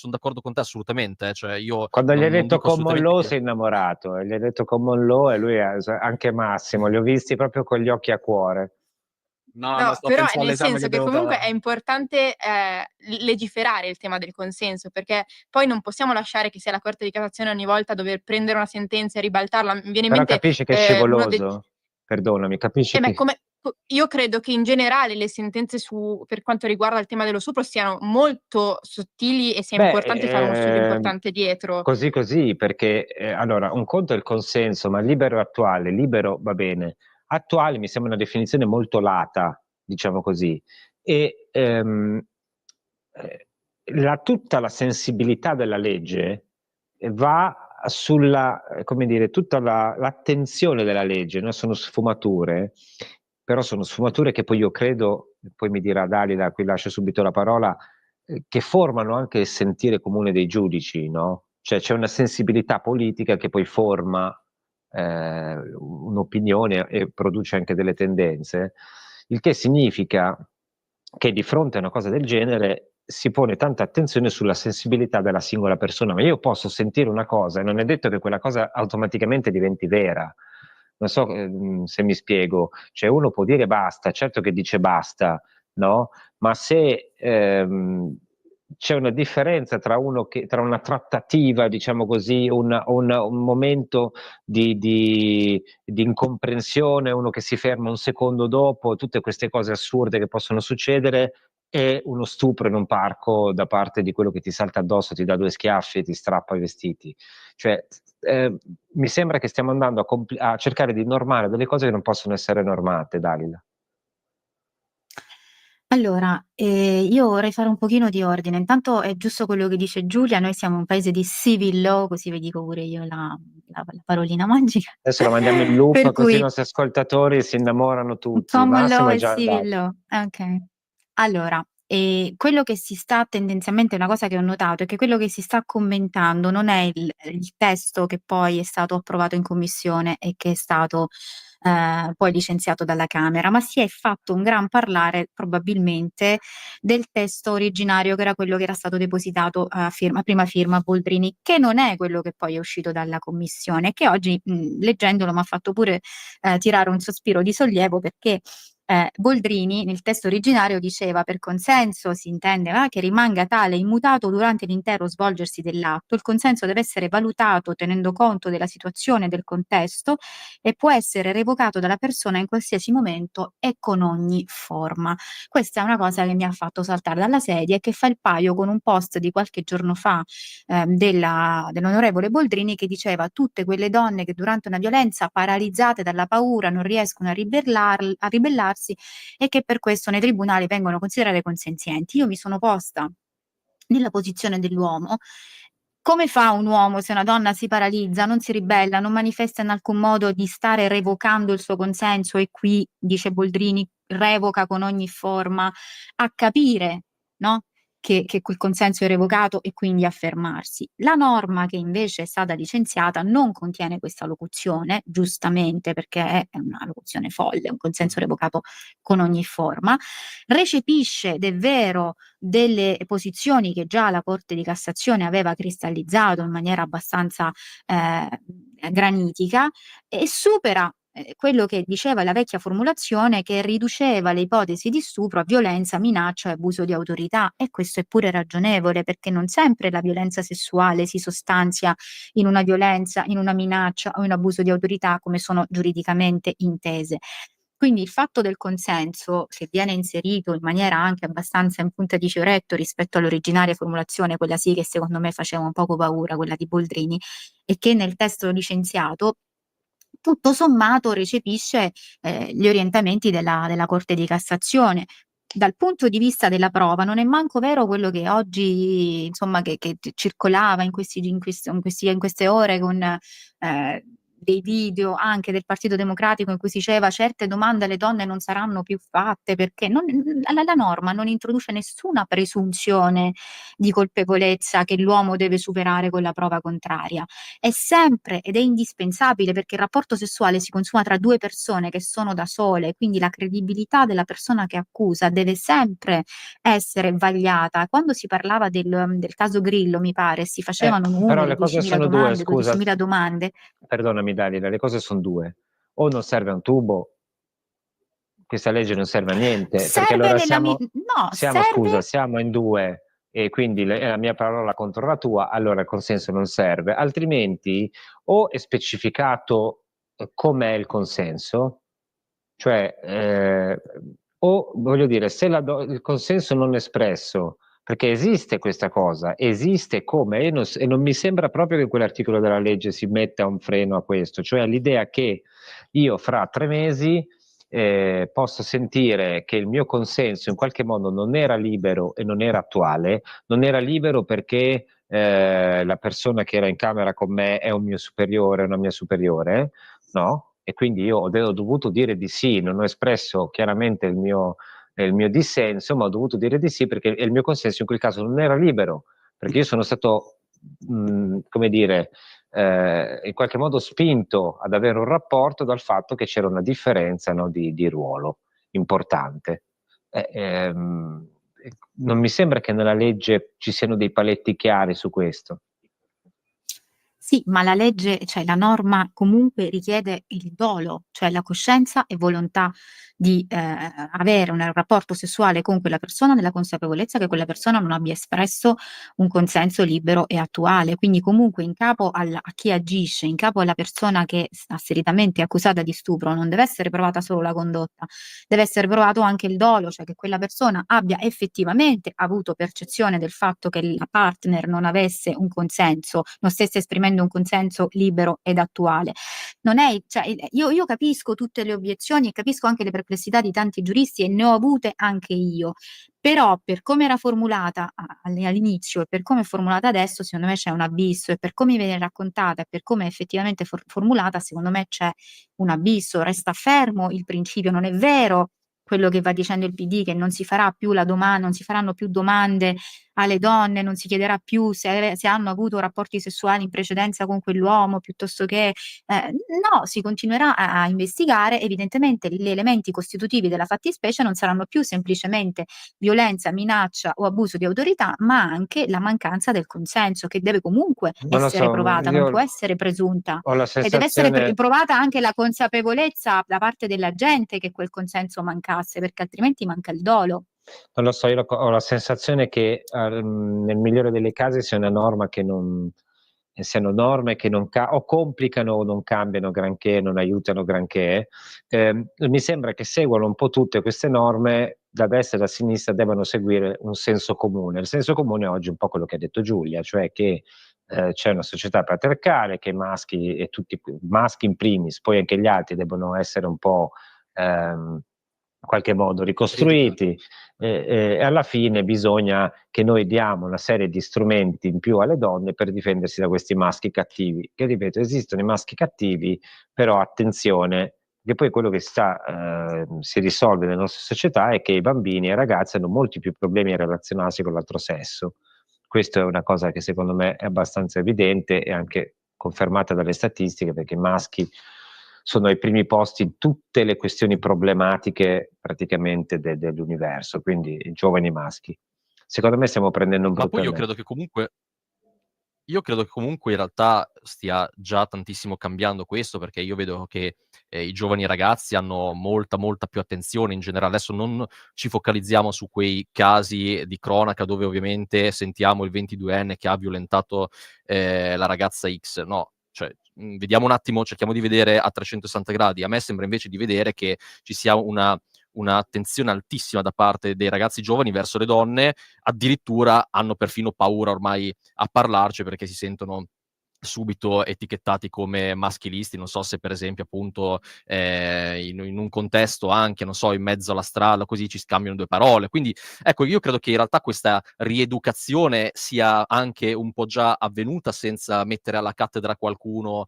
d'accordo con te assolutamente, cioè io Quando gli hai non detto dico common assolutamente law che sei innamorato, gli hai detto common law e lui anche Massimo, li ho visti proprio con gli occhi a cuore. No, No, sto però è pensando nel all'esame senso che che devo comunque è dare. importante, legiferare il tema del consenso, perché poi non possiamo lasciare che sia la Corte di Cassazione ogni volta a dover prendere una sentenza e ribaltarla. Mi viene in Però mente, capisci che è uno de scivoloso? Perdonami, capisci ma che... è come io credo che in generale le sentenze per quanto riguarda il tema dello stupro siano molto sottili e sia Beh, importante fare uno studio importante dietro. così così, perché allora un conto è il consenso, ma libero e attuale, libero va bene, attuale mi sembra una definizione molto lata, diciamo così, e tutta la sensibilità della legge va sulla, come dire, tutta l'attenzione della legge, no? Sono sfumature, però sono sfumature che poi io credo, poi mi dirà Dalila, qui lascio subito la parola, che formano anche il sentire comune dei giudici, no? Cioè c'è una sensibilità politica che poi forma un'opinione e produce anche delle tendenze, il che significa che di fronte a una cosa del genere si pone tanta attenzione sulla sensibilità della singola persona, ma io posso sentire una cosa e non è detto che quella cosa automaticamente diventi vera. Non so se mi spiego, cioè uno può dire basta, certo che dice basta, no? Ma se c'è una differenza tra tra una trattativa, diciamo così, un momento di incomprensione, uno che si ferma un secondo dopo, tutte queste cose assurde che possono succedere, e uno stupro in un parco da parte di quello che ti salta addosso, ti dà due schiaffi e ti strappa i vestiti. Cioè, mi sembra che stiamo andando a cercare di normare delle cose che non possono essere normate, Dalila. Allora, io vorrei fare un pochino di ordine. Intanto è giusto quello che dice Giulia, noi siamo un paese di civil law, così vi dico pure io la parolina magica. Adesso la mandiamo in loop Per così i cui nostri ascoltatori si innamorano tutti. common law Massimo è e già civil andato. law, okay. Allora, quello che si sta tendenzialmente una cosa che ho notato è che quello che si sta commentando non è il testo che poi è stato approvato in commissione e che è stato, poi licenziato dalla Camera, ma si è fatto un gran parlare probabilmente del testo originario che era quello che era stato depositato a prima firma Boldrini, che non è quello che poi è uscito dalla commissione, che oggi, leggendolo m'ha fatto pure, tirare un sospiro di sollievo perché Boldrini nel testo originario diceva: "Per consenso si intende che rimanga tale immutato durante l'intero svolgersi dell'atto. Il consenso deve essere valutato tenendo conto della situazione e del contesto e può essere revocato dalla persona in qualsiasi momento e con ogni forma". Questa è una cosa che mi ha fatto saltare dalla sedia e che fa il paio con un post di qualche giorno fa, dell'onorevole Boldrini, che diceva: "Tutte quelle donne che durante una violenza, paralizzate dalla paura, non riescono a ribellarsi e che per questo nei tribunali vengono considerate consenzienti". Io mi sono posta nella posizione dell'uomo. Come fa un uomo, se una donna si paralizza, non si ribella, non manifesta in alcun modo di stare revocando il suo consenso, e qui, dice Boldrini, revoca con ogni forma, a capire, no, che quel consenso è revocato e quindi affermarsi. La norma che invece è stata licenziata non contiene questa locuzione, giustamente, perché è una locuzione folle, un consenso revocato con ogni forma, recepisce, ed è vero, delle posizioni che già la Corte di Cassazione aveva cristallizzato in maniera abbastanza granitica, e supera quello che diceva la vecchia formulazione, che riduceva le ipotesi di stupro a violenza, minaccia e abuso di autorità, e questo è pure ragionevole, perché non sempre la violenza sessuale si sostanzia in una violenza, in una minaccia o in abuso di autorità come sono giuridicamente intese. Quindi il fatto del consenso, che viene inserito in maniera anche abbastanza in punta di fioretto rispetto all'originaria formulazione, quella sì che secondo me faceva un poco paura, quella di Boldrini, e che nel testo licenziato tutto sommato recepisce gli orientamenti della Corte di Cassazione. Dal punto di vista della prova, non è manco vero quello che oggi, insomma, che circolava in queste ore con dei video anche del Partito Democratico in cui si diceva certe domande alle donne non saranno più fatte, perché la norma non introduce nessuna presunzione di colpevolezza che l'uomo deve superare con la prova contraria. È sempre ed è indispensabile, perché il rapporto sessuale si consuma tra due persone che sono da sole, quindi la credibilità della persona che accusa deve sempre essere vagliata. Quando si parlava del caso Grillo, mi pare, si facevano Però numeri, le cose 10.000 sono due, domande, scusa, 12.000 domande. perdonami Dalila, le cose sono due. O non serve un tubo, questa legge non serve a niente, perché Serve allora no, scusa, serve. siamo in due e quindi è la mia parola contro la tua, allora il consenso non serve, altrimenti o è specificato com'è il consenso, cioè o voglio dire, se il consenso non espresso, perché esiste questa cosa, esiste come, e non mi sembra proprio che quell'articolo della legge si metta un freno a questo, cioè l'idea che io fra 3 mesi posso sentire che il mio consenso in qualche modo non era libero e non era attuale, non era libero perché la persona che era in camera con me è un mio superiore, una mia superiore, no? E quindi io ho dovuto dire di sì, non ho espresso chiaramente il mio dissenso, ma ho dovuto dire di sì perché il mio consenso in quel caso non era libero, perché io sono stato, come dire, in qualche modo spinto ad avere un rapporto dal fatto che c'era una differenza, no, di ruolo importante. Non mi sembra che nella legge ci siano dei paletti chiari su questo. Sì, ma la legge, cioè la norma comunque richiede il dolo, cioè la coscienza e volontà di avere un rapporto sessuale con quella persona nella consapevolezza che quella persona non abbia espresso un consenso libero e attuale. Quindi comunque in capo a chi agisce, in capo alla persona che sta seritamente accusata di stupro, non deve essere provata solo la condotta, deve essere provato anche il dolo, cioè che quella persona abbia effettivamente avuto percezione del fatto che la partner non avesse un consenso, non stesse esprimendo un consenso libero ed attuale. Non è, cioè, io capisco tutte le obiezioni e capisco anche le perplessità di tanti giuristi, e ne ho avute anche io, però per come era formulata all'inizio e per come è formulata adesso, secondo me c'è un abisso, e per come viene raccontata e per come è effettivamente formulata, secondo me c'è un abisso. Resta fermo il principio, non è vero quello che va dicendo il PD, che non si farà più non si faranno più domande alle donne, non si chiederà più se hanno avuto rapporti sessuali in precedenza con quell'uomo, piuttosto che no, si continuerà a investigare. Evidentemente gli elementi costitutivi della fattispecie non saranno più semplicemente violenza, minaccia o abuso di autorità, ma anche la mancanza del consenso, che deve comunque Non lo essere so, provata, non può essere presunta. ho la E deve essere sensazione. provata anche la consapevolezza da parte della gente che quel consenso mancasse, perché altrimenti manca il dolo. Non lo so, io ho la sensazione che nel migliore dei casi siano norme che non o complicano o non cambiano granché, non aiutano granché. Mi sembra che seguano un po' tutte queste norme, da destra e da sinistra devono seguire un senso comune. Il senso comune oggi è un po' quello che ha detto Giulia, cioè che c'è una società patriarcale, che maschi, e tutti maschi in primis, poi anche gli altri devono essere un po' in qualche modo ricostruiti, e alla fine bisogna che noi diamo una serie di strumenti in più alle donne per difendersi da questi maschi cattivi, che ripeto, esistono i maschi cattivi, però attenzione, che poi quello che si risolve nella nostra società è che i bambini e i ragazzi hanno molti più problemi a relazionarsi con l'altro sesso. Questa è una cosa che secondo me è abbastanza evidente e anche confermata dalle statistiche, perché i maschi sono ai primi posti in tutte le questioni problematiche praticamente dell'universo, quindi i giovani maschi. Secondo me stiamo prendendo un Ma poi brutalmente. io credo che comunque in realtà stia già tantissimo cambiando questo, perché io vedo che, i giovani ragazzi hanno molta, molta più attenzione in generale. Adesso non ci focalizziamo su quei casi di cronaca dove ovviamente sentiamo il 22enne che ha violentato, la ragazza X, no, cioè, vediamo un attimo, cerchiamo di vedere a 360 gradi. A me sembra invece di vedere che ci sia un'attenzione altissima da parte dei ragazzi giovani verso le donne, addirittura hanno perfino paura ormai a parlarci perché si sentono subito etichettati come maschilisti. Non so se per esempio appunto in un contesto anche, non so, in mezzo alla strada così ci scambiano due parole. Quindi ecco, io credo che in realtà questa rieducazione sia anche un po' già avvenuta senza mettere alla cattedra qualcuno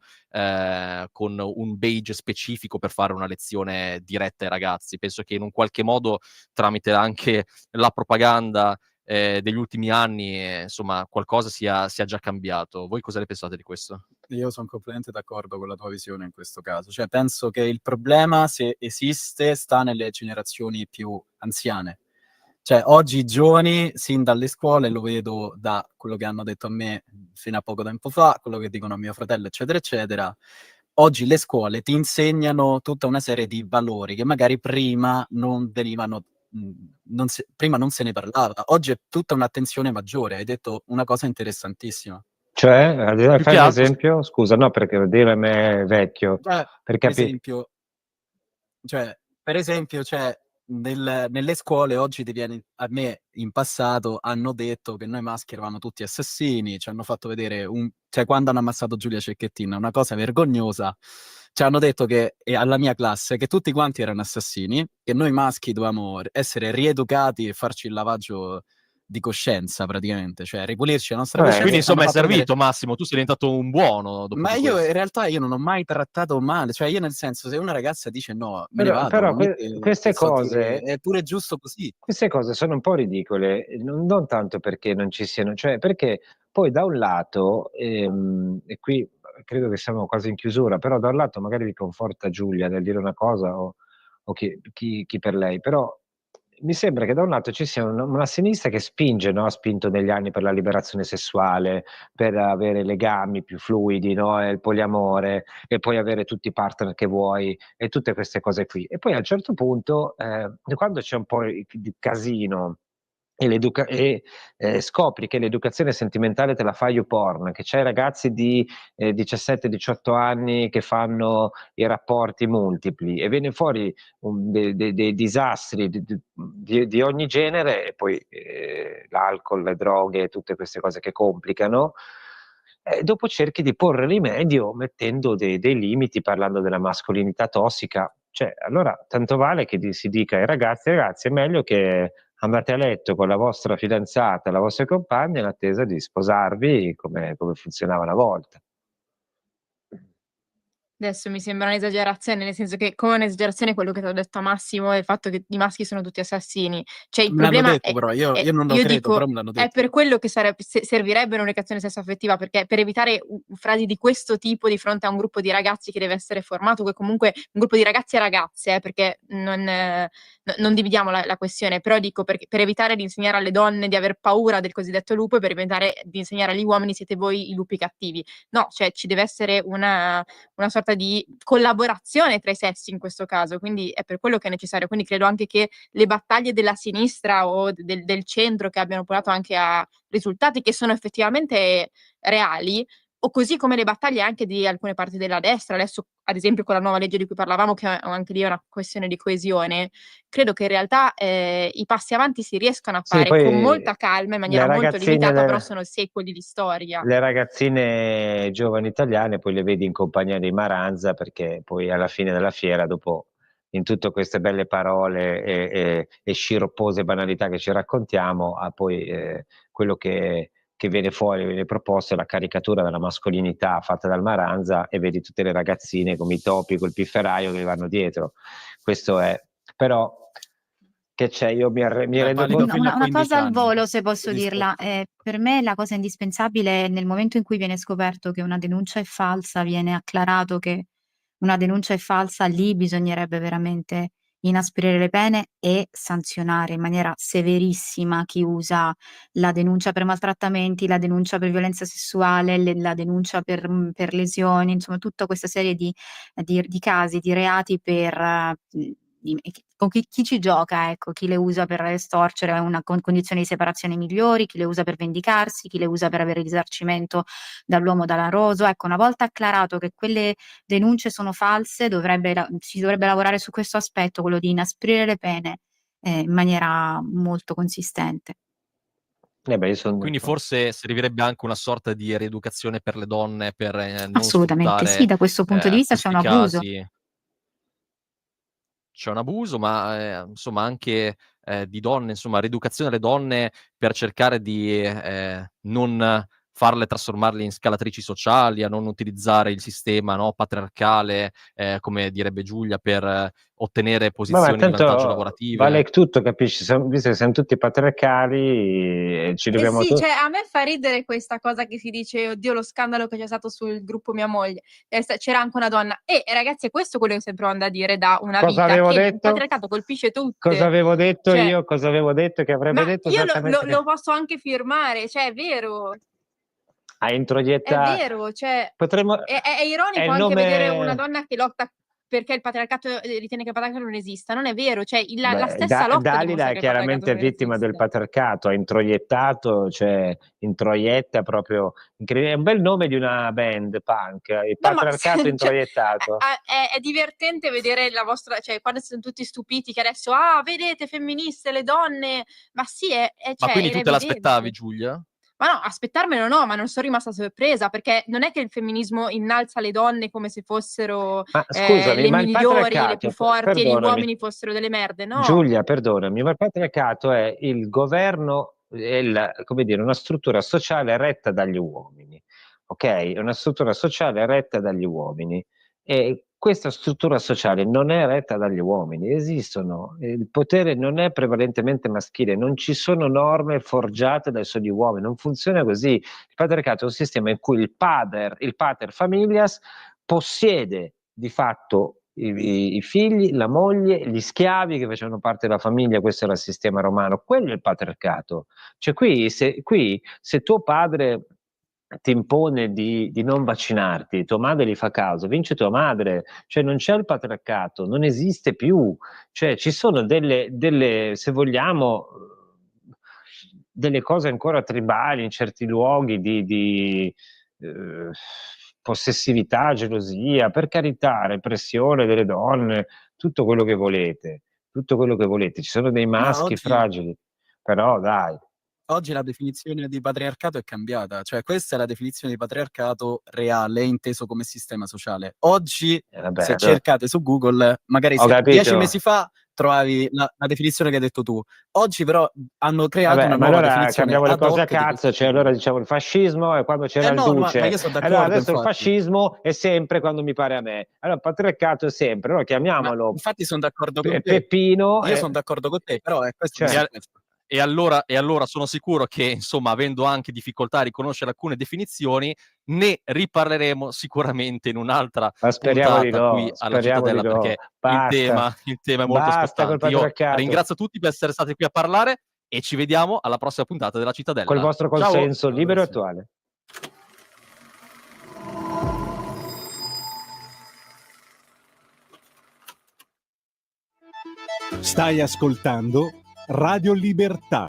con un badge specifico per fare una lezione diretta ai ragazzi. Penso che in un qualche modo tramite anche la propaganda degli ultimi anni, insomma, qualcosa sia già cambiato. Voi cosa ne pensate di questo? Io son completamente d'accordo con la tua visione in questo caso. Cioè, penso che il problema, se esiste, sta nelle generazioni più anziane. Cioè, oggi i giovani, sin dalle scuole, lo vedo da quello che hanno detto a me fino a poco tempo fa, quello che dicono a mio fratello, eccetera, eccetera. Oggi le scuole ti insegnano tutta una serie di valori che magari prima non venivano, prima non se ne parlava. Oggi è tutta un'attenzione maggiore. Hai detto una cosa interessantissima. Cioè, Più fai che un altro esempio? Scusa, no, perché dire a me è vecchio, Cioè, per per capire. esempio per esempio, nelle scuole oggi ti viene a me in passato hanno detto che noi maschi eravamo tutti assassini, ci hanno fatto vedere quando hanno ammazzato Giulia Cecchettin, una cosa vergognosa, ci hanno detto alla mia classe, che tutti quanti erano assassini, che noi maschi dovevamo essere rieducati e farci il lavaggio di coscienza praticamente, cioè ripulirci la nostra Vabbè, quindi coscienza e ci hanno insomma è fatto vedere. servito Massimo, tu sei diventato un buono dopo Ma di io in questo. realtà io non ho mai trattato male, cioè io nel senso, se una ragazza dice: "No, me ne vado", però non è che queste sto a dire cose, è pure giusto così. queste cose sono un po' ridicole, non tanto perché non ci siano, cioè perché poi da un lato, e qui credo che siamo quasi in chiusura, però da un lato magari vi conforta Giulia nel dire una cosa o chi per lei, però mi sembra che da un lato ci sia una sinistra che spinge, no, ha spinto negli anni per la liberazione sessuale, per avere legami più fluidi, no, e il poliamore, e poi avere tutti i partner che vuoi e tutte queste cose qui. E poi a un certo punto, quando c'è un po' di casino scopri che l'educazione sentimentale te la fa YouPorn, che c'hai ragazzi di 17, 18 anni che fanno i rapporti multipli e viene fuori dei disastri di ogni genere, e poi l'alcol, le droghe, tutte queste cose che complicano. Dopo cerchi di porre rimedio mettendo dei limiti, parlando della mascolinità tossica. Cioè, allora tanto vale che si dica ai ragazzi: ragazzi, è meglio che andate a letto con la vostra fidanzata, la vostra compagna, in attesa di sposarvi come funzionava una volta. Adesso mi sembra un'esagerazione, nel senso che come un'esagerazione quello che t'ho detto a Massimo è il fatto che i maschi sono tutti assassini. Cioè il Me l'hanno problema detto però, io non lo io credo, però dico me l'hanno è detto. per quello che servirebbe un'educazione sesso-affettiva, perché per evitare frasi di questo tipo di fronte a un gruppo di ragazzi che deve essere formato, che comunque un gruppo di ragazzi e ragazze, perché non dividiamo la questione, però dico per evitare di insegnare alle donne di aver paura del cosiddetto lupo e per evitare di insegnare agli uomini siete voi i lupi cattivi. No, cioè ci deve essere una sorta di collaborazione tra i sessi in questo caso, quindi è per quello che è necessario. Quindi credo anche che le battaglie della sinistra o del centro che abbiano portato anche a risultati che sono effettivamente reali, o così come le battaglie anche di alcune parti della destra, adesso ad esempio con la nuova legge di cui parlavamo, che anche lì è una questione di coesione, credo che in realtà i passi avanti si riescano a Sì, fare con poi molta calma, in le maniera molto ragazzine limitata, però le sono secoli di storia. le ragazzine giovani italiane poi le vedi in compagnia dei Maranza, perché poi alla fine della fiera, dopo in tutte queste belle parole e sciroppose banalità che ci raccontiamo, poi quello che viene fuori, viene proposta è la caricatura della mascolinità fatta dal Maranza, e vedi tutte le ragazzine come i topi col pifferaio che vanno dietro. Questo è, però che c'è, io mi rendo Palido conto. fino a Una 15 cosa al anni. volo, se posso Risposto. dirla, per me la cosa indispensabile è nel momento in cui viene scoperto che una denuncia è falsa, viene acclarato che una denuncia è falsa, lì bisognerebbe veramente inasprire le pene e sanzionare in maniera severissima chi usa la denuncia per maltrattamenti, la denuncia per violenza sessuale, la denuncia per lesioni, insomma tutta questa serie di casi, di reati per con chi ci gioca, ecco, chi le usa per estorcere una condizioni di separazione migliori, chi le usa per vendicarsi, chi le usa per avere risarcimento dall'uomo danaroso. Ecco, una volta acclarato che quelle denunce sono false, si dovrebbe lavorare su questo aspetto, quello di inasprire le pene, in maniera molto consistente. Beh, io sono Quindi d'accordo. forse servirebbe anche una sorta di rieducazione per le donne, per non Assolutamente sì, sfruttare da questo punto di vista c'è un questi abuso. casi. C'è un abuso, ma, insomma anche, di donne, insomma rieducazione alle donne per cercare di, non farle trasformarle in scalatrici sociali, a non utilizzare il sistema, no, patriarcale, come direbbe Giulia, per ottenere Ma posizioni di vantaggio tanto vale lavorative. tutto, capisci? Visto che siamo tutti patriarcali, ci Eh dobbiamo sì, cioè a me fa ridere questa cosa che si dice: "Oddio, lo scandalo che c'è stato sul gruppo mia moglie, c'era anche una donna". Ragazzi, è questo quello che sto provando a dire da una Cosa vita, avevo che il detto? patriarcato colpisce Cosa tutte. avevo detto Cioè, io? Cosa avevo detto? Che avrebbe ma detto io esattamente lo che posso anche firmare, cioè è vero. a È introietta vero, cioè potremmo è è ironico il anche vedere una nome. donna che lotta perché il patriarcato ritiene che il patriarcato non esista. Non è vero, cioè la Beh, stessa lotta Dalila dimostra è che il patriarcato chiaramente non vittima del esiste. patriarcato, ha introiettato, cioè introietta proprio, è un bel nome di una band punk, il No, ma patriarcato cioè, introiettato. è divertente vedere la vostra, cioè quando son tutti stupiti che adesso: "Ah, vedete femministe, le donne". Ma sì, Ma cioè quindi era tu te l'aspettavi, evidente. Giulia? Ma no, aspettarmelo no, ma non son rimasta sorpresa, perché non è che il femminismo innalza le donne come se fossero, Ma scusami, le ma il migliori, le più patriarcato, forti e gli perdonami, uomini fossero delle merde, no. Giulia, perdonami, ma il patriarcato è il governo, è come dire, una struttura sociale retta dagli uomini, ok? È una struttura sociale retta dagli uomini, e questa struttura sociale non è retta dagli uomini, il potere non è prevalentemente maschile, non ci sono norme forgiate dai soli uomini, non funziona così. Il patriarcato è un sistema in cui il pater familias possiede di fatto i figli, la moglie, gli schiavi che facevano parte della famiglia. Questo era il sistema romano, quello è il patriarcato. Cioè qui se tuo padre ti impone di non vaccinarti, tua madre gli fa caso, vince tua madre, cioè non c'è il patriarcato, non esiste più, cioè ci sono se vogliamo, delle cose ancora tribali in certi luoghi eh, possessività, gelosia, per carità, repressione delle donne, tutto quello che volete, tutto quello che volete. Ci sono dei Ma maschi fragili, però dai. oggi la definizione di patriarcato è cambiata, cioè questa è la definizione di patriarcato reale, inteso come sistema sociale. Oggi, Vabbè, se allora, cercate su Google, magari ho 10 capito. mesi fa trovavi la definizione che hai detto tu. Oggi però hanno creato Vabbè, una ma nuova allora definizione cambiamo le ad cose a hoc di cazzo, questo cioè allora termine. diciamo il fascismo è quando c'era il No, ma duce, io sono allora d'accordo, adesso il infatti. fascismo è sempre quando mi pare a me, allora il patriarcato è sempre, allora Ma chiamiamolo infatti son d'accordo con te. Peppino, Io son d'accordo con te, però è questo cioè, E al viceversa. e allora sono sicuro che, insomma, avendo anche difficoltà a riconoscere alcune definizioni, ne riparleremo sicuramente in un'altra ma speriamo di puntata qui no, alla speriamo di Cittadella, no, perché il basta, tema il tema è molto basta col scottante. Io patriarcato, ringrazio tutti per essere stati qui a parlare e ci vediamo alla prossima puntata della col Cittadella. vostro Ciao. consenso Alla libero e prossima. attuale. Stai ascoltando Radio Libertà.